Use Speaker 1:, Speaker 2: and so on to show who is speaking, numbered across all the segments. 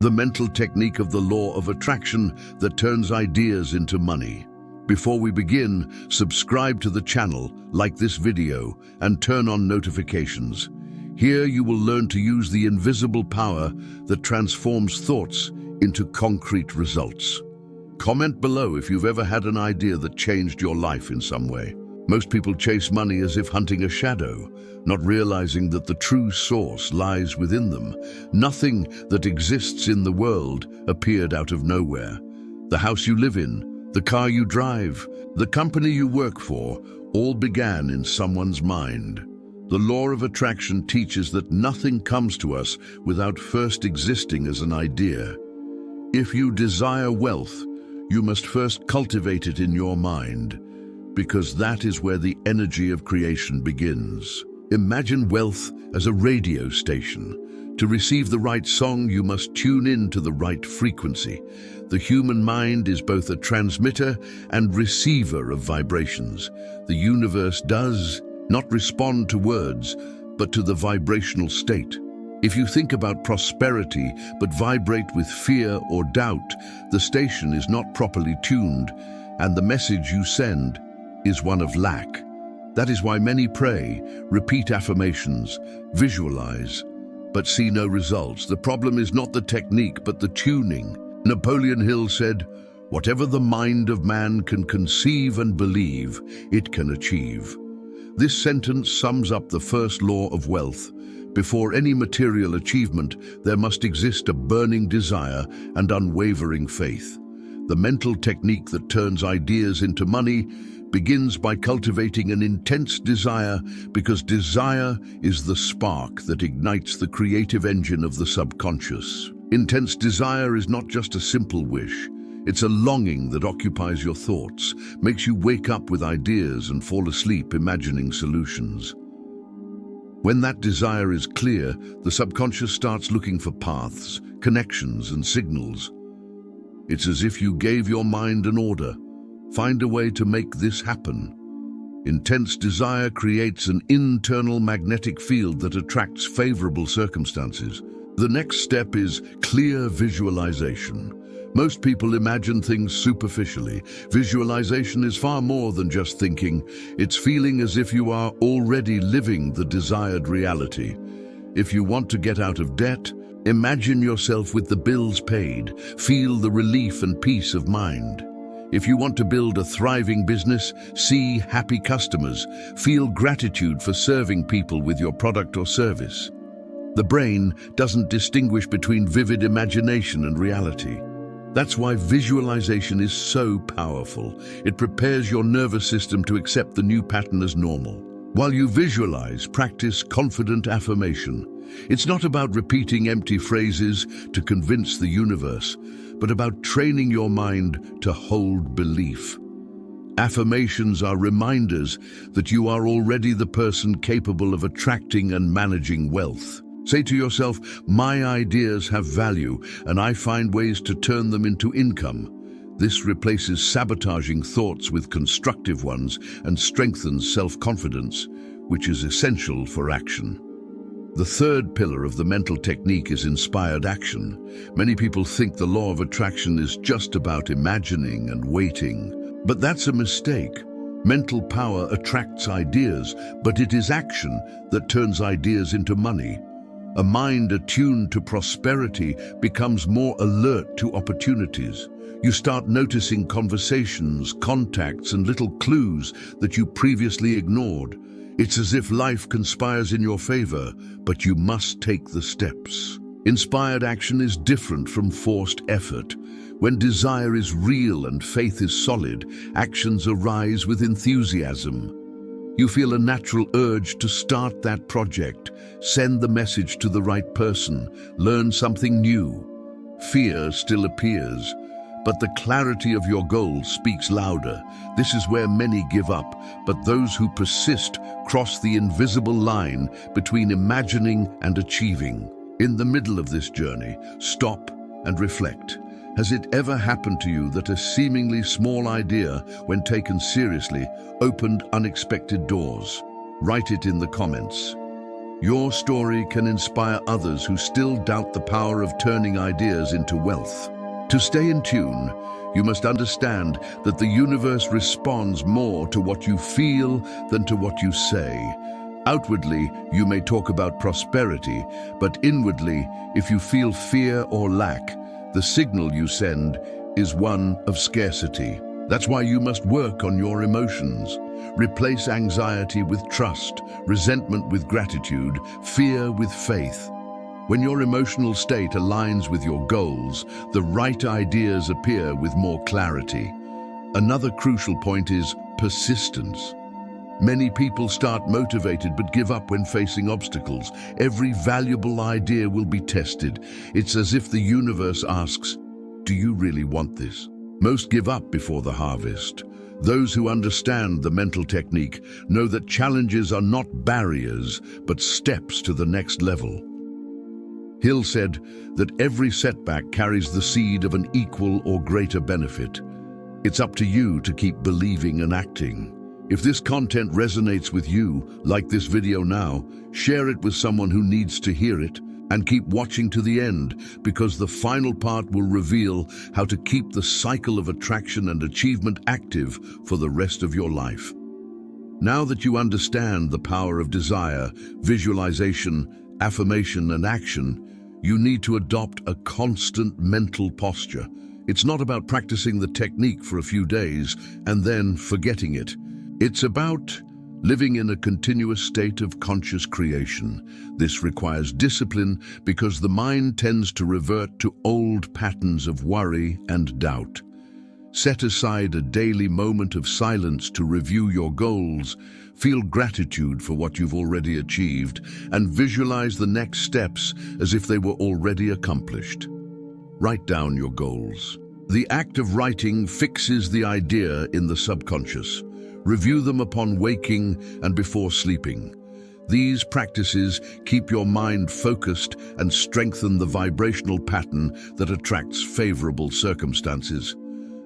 Speaker 1: the mental technique of the law of attraction that turns ideas into money. Before we begin, subscribe to the channel, like this video, and turn on notifications. Here you will learn to use the invisible power that transforms thoughts into concrete results. Comment below if you've ever had an idea that changed your life in some way. Most people chase money as if hunting a shadow, not realizing that the true source lies within them. Nothing that exists in the world appeared out of nowhere. The house you live in, the car you drive, the company you work for, all began in someone's mind. The law of attraction teaches that nothing comes to us without first existing as an idea. If you desire wealth, you must first cultivate it in your mind, because that is where the energy of creation begins. Imagine wealth as a radio station. To receive the right song, you must tune in to the right frequency. The human mind is both a transmitter and receiver of vibrations. The universe does not respond to words, but to the vibrational state. If you think about prosperity but vibrate with fear or doubt, the station is not properly tuned, and the message you send is one of lack. That is why many pray, repeat affirmations, visualize, but see no results. The problem is not the technique, but the tuning. Napoleon Hill said, "Whatever the mind of man can conceive and believe, it can achieve." This sentence sums up the first law of wealth. Before any material achievement, there must exist a burning desire and unwavering faith. The mental technique that turns ideas into money begins by cultivating an intense desire, because desire is the spark that ignites the creative engine of the subconscious. Intense desire is not just a simple wish. It's a longing that occupies your thoughts, makes you wake up with ideas and fall asleep imagining solutions. When that desire is clear, the subconscious starts looking for paths, connections, and signals. It's as if you gave your mind an order. Find a way to make this happen. Intense desire creates an internal magnetic field that attracts favorable circumstances. The next step is clear visualization. Most people imagine things superficially. Visualization is far more than just thinking. It's feeling as if you are already living the desired reality. If you want to get out of debt, imagine yourself with the bills paid. Feel the relief and peace of mind. If you want to build a thriving business, see happy customers. Feel gratitude for serving people with your product or service. The brain doesn't distinguish between vivid imagination and reality. That's why visualization is so powerful. It prepares your nervous system to accept the new pattern as normal. While you visualize, practice confident affirmation. It's not about repeating empty phrases to convince the universe, but about training your mind to hold belief. Affirmations are reminders that you are already the person capable of attracting and managing wealth. Say to yourself, "My ideas have value, and I find ways to turn them into income." This replaces sabotaging thoughts with constructive ones and strengthens self-confidence, which is essential for action. The third pillar of the mental technique is inspired action. Many people think the law of attraction is just about imagining and waiting, but that's a mistake. Mental power attracts ideas, but it is action that turns ideas into money. A mind attuned to prosperity becomes more alert to opportunities. You start noticing conversations, contacts, and little clues that you previously ignored. It's as if life conspires in your favor, but you must take the steps. Inspired action is different from forced effort. When desire is real and faith is solid, actions arise with enthusiasm. You feel a natural urge to start that project, send the message to the right person, learn something new. Fear still appears, but the clarity of your goal speaks louder. This is where many give up, but those who persist cross the invisible line between imagining and achieving. In the middle of this journey, stop and reflect. Has it ever happened to you that a seemingly small idea, when taken seriously, opened unexpected doors? Write it in the comments. Your story can inspire others who still doubt the power of turning ideas into wealth. To stay in tune, you must understand that the universe responds more to what you feel than to what you say. Outwardly, you may talk about prosperity, but inwardly, if you feel fear or lack, the signal you send is one of scarcity. That's why you must work on your emotions. Replace anxiety with trust, resentment with gratitude, fear with faith. When your emotional state aligns with your goals, the right ideas appear with more clarity. Another crucial point is persistence. Many people start motivated but give up when facing obstacles. Every valuable idea will be tested. It's as if the universe asks, "Do you really want this?" Most give up before the harvest. Those who understand the mental technique know that challenges are not barriers, but steps to the next level. Hill said that every setback carries the seed of an equal or greater benefit. It's up to you to keep believing and acting. If this content resonates with you, like this video now, share it with someone who needs to hear it, and keep watching to the end, because the final part will reveal how to keep the cycle of attraction and achievement active for the rest of your life. Now that you understand the power of desire, visualization, affirmation, and action, you need to adopt a constant mental posture. It's not about practicing the technique for a few days and then forgetting it. It's about living in a continuous state of conscious creation. This requires discipline because the mind tends to revert to old patterns of worry and doubt. Set aside a daily moment of silence to review your goals, feel gratitude for what you've already achieved, and visualize the next steps as if they were already accomplished. Write down your goals. The act of writing fixes the idea in the subconscious. Review them upon waking and before sleeping. These practices keep your mind focused and strengthen the vibrational pattern that attracts favorable circumstances.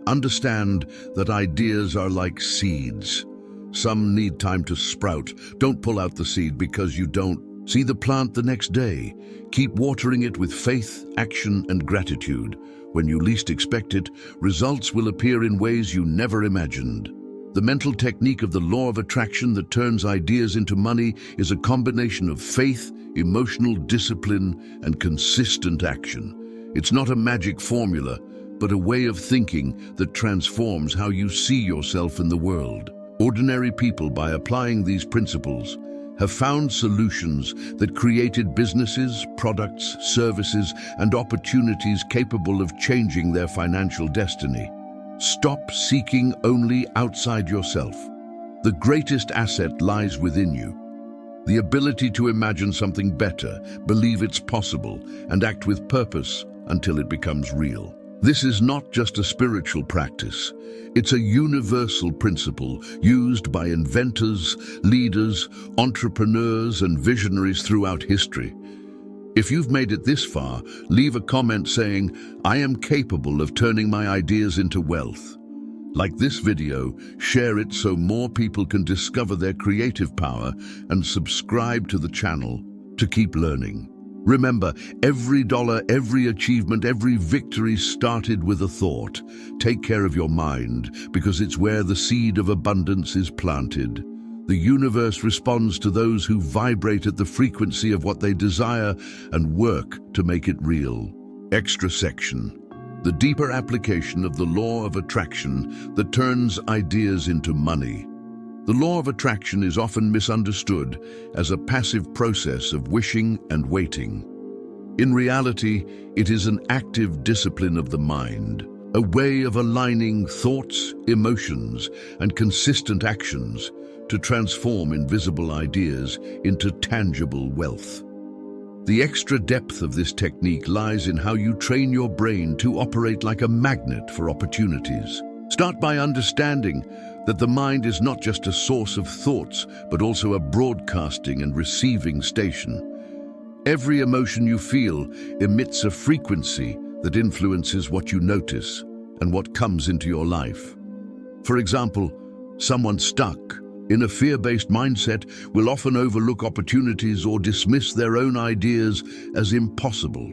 Speaker 1: Understand that ideas are like seeds. Some need time to sprout. Don't pull out the seed because you don't see the plant the next day. Keep watering it with faith, action, and gratitude. When you least expect it, results will appear in ways you never imagined. The mental technique of the law of attraction that turns ideas into money is a combination of faith, emotional discipline, and consistent action. It's not a magic formula, but a way of thinking that transforms how you see yourself in the world. Ordinary people, by applying these principles, have found solutions that created businesses, products, services, and opportunities capable of changing their financial destiny. Stop seeking only outside yourself. The greatest asset lies within you. The ability to imagine something better, believe it's possible, and act with purpose until it becomes real. This is not just a spiritual practice. It's a universal principle used by inventors, leaders, entrepreneurs, and visionaries throughout history. If you've made it this far, leave a comment saying, "I am capable of turning my ideas into wealth." Like this video, share it so more people can discover their creative power, and subscribe to the channel to keep learning. Remember, every dollar, every achievement, every victory started with a thought. Take care of your mind, because it's where the seed of abundance is planted. The universe responds to those who vibrate at the frequency of what they desire and work to make it real. Extra section: the deeper application of the law of attraction that turns ideas into money. The law of attraction is often misunderstood as a passive process of wishing and waiting. In reality, it is an active discipline of the mind, a way of aligning thoughts, emotions, and consistent actions to transform invisible ideas into tangible wealth. The extra depth of this technique lies in how you train your brain to operate like a magnet for opportunities. Start by understanding that the mind is not just a source of thoughts, but also a broadcasting and receiving station. Every emotion you feel emits a frequency that influences what you notice and what comes into your life. For example, someone stuck In a fear-based mindset, will often overlook opportunities or dismiss their own ideas as impossible.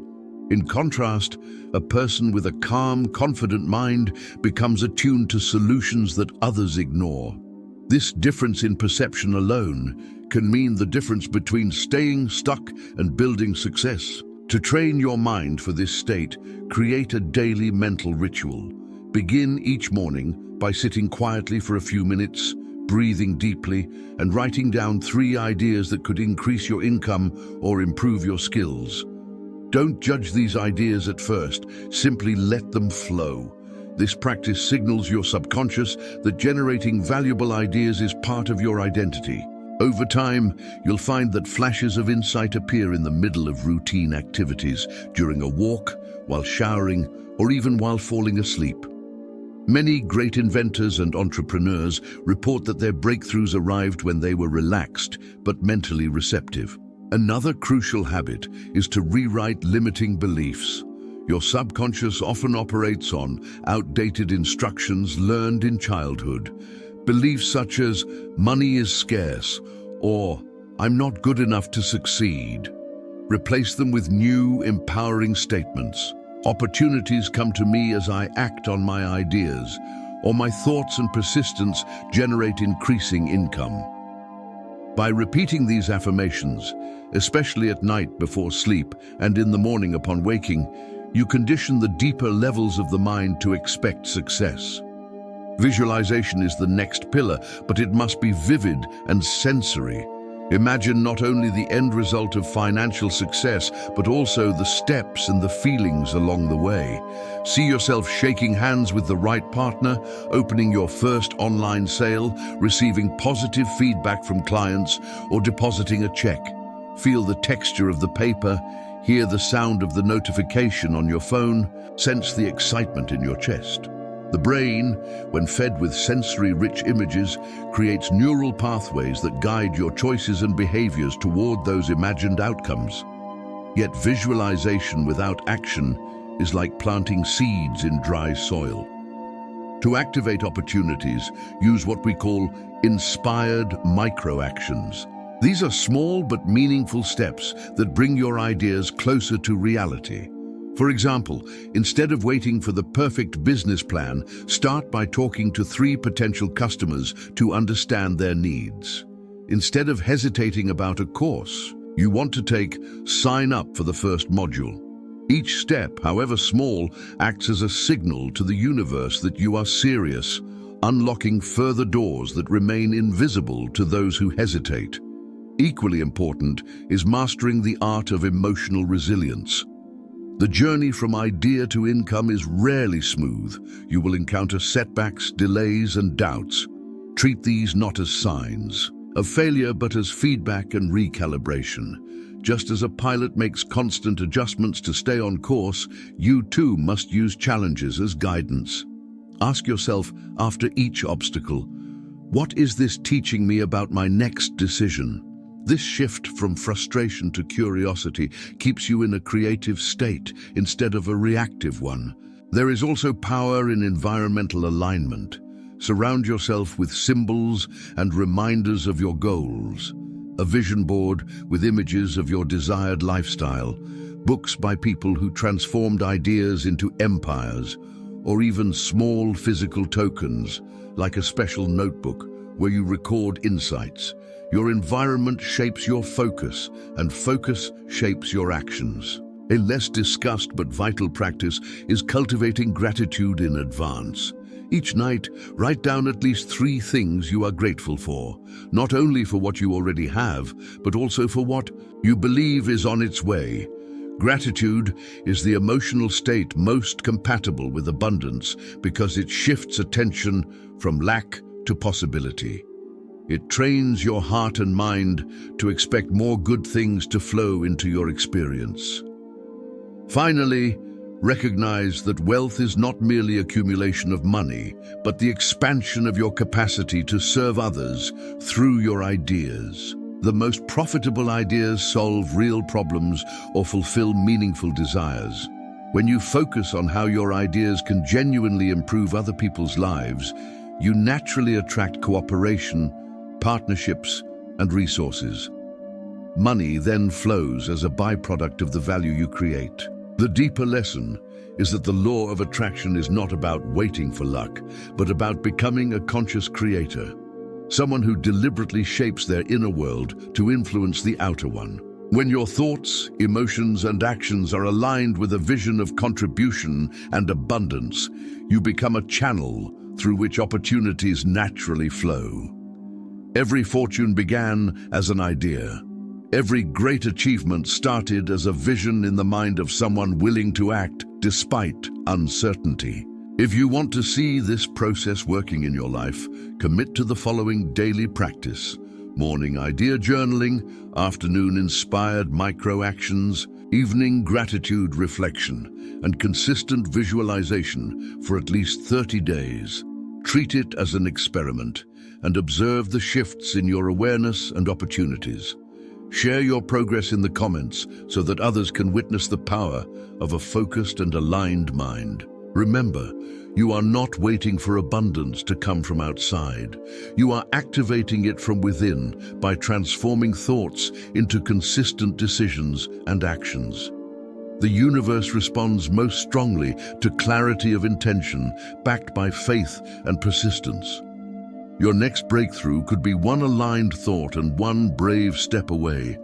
Speaker 1: In contrast, a person with a calm, confident mind becomes attuned to solutions that others ignore. This difference in perception alone can mean the difference between staying stuck and building success. To train your mind for this state, create a daily mental ritual. Begin each morning by sitting quietly for a few minutes, breathing deeply, and writing down 3 ideas that could increase your income or improve your skills. Don't judge these ideas at first, simply let them flow. This practice signals your subconscious that generating valuable ideas is part of your identity. Over time, you'll find that flashes of insight appear in the middle of routine activities, during a walk, while showering, or even while falling asleep. Many great inventors and entrepreneurs report that their breakthroughs arrived when they were relaxed but mentally receptive. Another crucial habit is to rewrite limiting beliefs. Your subconscious often operates on outdated instructions learned in childhood. Beliefs such as money is scarce or I'm not good enough to succeed. Replace them with new, empowering statements. Opportunities come to me as I act on my ideas, or my thoughts and persistence generate increasing income. By repeating these affirmations, especially at night before sleep and in the morning upon waking, you condition the deeper levels of the mind to expect success. Visualization is the next pillar, but it must be vivid and sensory. Imagine not only the end result of financial success, but also the steps and the feelings along the way. See yourself shaking hands with the right partner, opening your first online sale, receiving positive feedback from clients, or depositing a check. Feel the texture of the paper, hear the sound of the notification on your phone, sense the excitement in your chest. The brain, when fed with sensory-rich images, creates neural pathways that guide your choices and behaviors toward those imagined outcomes. Yet visualization without action is like planting seeds in dry soil. To activate opportunities, use what we call inspired micro-actions. These are small but meaningful steps that bring your ideas closer to reality. For example, instead of waiting for the perfect business plan, start by talking to 3 potential customers to understand their needs. Instead of hesitating about a course you want to take, sign up for the first module. Each step, however small, acts as a signal to the universe that you are serious, unlocking further doors that remain invisible to those who hesitate. Equally important is mastering the art of emotional resilience. The journey from idea to income is rarely smooth. You will encounter setbacks, delays, and doubts. Treat these not as signs of failure, but as feedback and recalibration. Just as a pilot makes constant adjustments to stay on course, you too must use challenges as guidance. Ask yourself after each obstacle, what is this teaching me about my next decision? This shift from frustration to curiosity keeps you in a creative state instead of a reactive one. There is also power in environmental alignment. Surround yourself with symbols and reminders of your goals. A vision board with images of your desired lifestyle, books by people who transformed ideas into empires, or even small physical tokens, like a special notebook where you record insights. Your environment shapes your focus, and focus shapes your actions. A less discussed but vital practice is cultivating gratitude in advance. Each night, write down at least 3 things you are grateful for, not only for what you already have, but also for what you believe is on its way. Gratitude is the emotional state most compatible with abundance because it shifts attention from lack to possibility. It trains your heart and mind to expect more good things to flow into your experience. Finally, recognize that wealth is not merely accumulation of money, but the expansion of your capacity to serve others through your ideas. The most profitable ideas solve real problems or fulfill meaningful desires. When you focus on how your ideas can genuinely improve other people's lives, you naturally attract cooperation, partnerships, and resources. Money then flows as a byproduct of the value you create. The deeper lesson is that the law of attraction is not about waiting for luck, but about becoming a conscious creator, someone who deliberately shapes their inner world to influence the outer one. When your thoughts, emotions, and actions are aligned with a vision of contribution and abundance, you become a channel through which opportunities naturally flow. Every fortune began as an idea. Every great achievement started as a vision in the mind of someone willing to act despite uncertainty. If you want to see this process working in your life, commit to the following daily practice: morning idea journaling, afternoon inspired micro actions, evening gratitude reflection, and consistent visualization for at least 30 days. Treat it as an experiment and observe the shifts in your awareness and opportunities. Share your progress in the comments so that others can witness the power of a focused and aligned mind. Remember, you are not waiting for abundance to come from outside. You are activating it from within by transforming thoughts into consistent decisions and actions. The universe responds most strongly to clarity of intention, backed by faith and persistence. Your next breakthrough could be one aligned thought and one brave step away.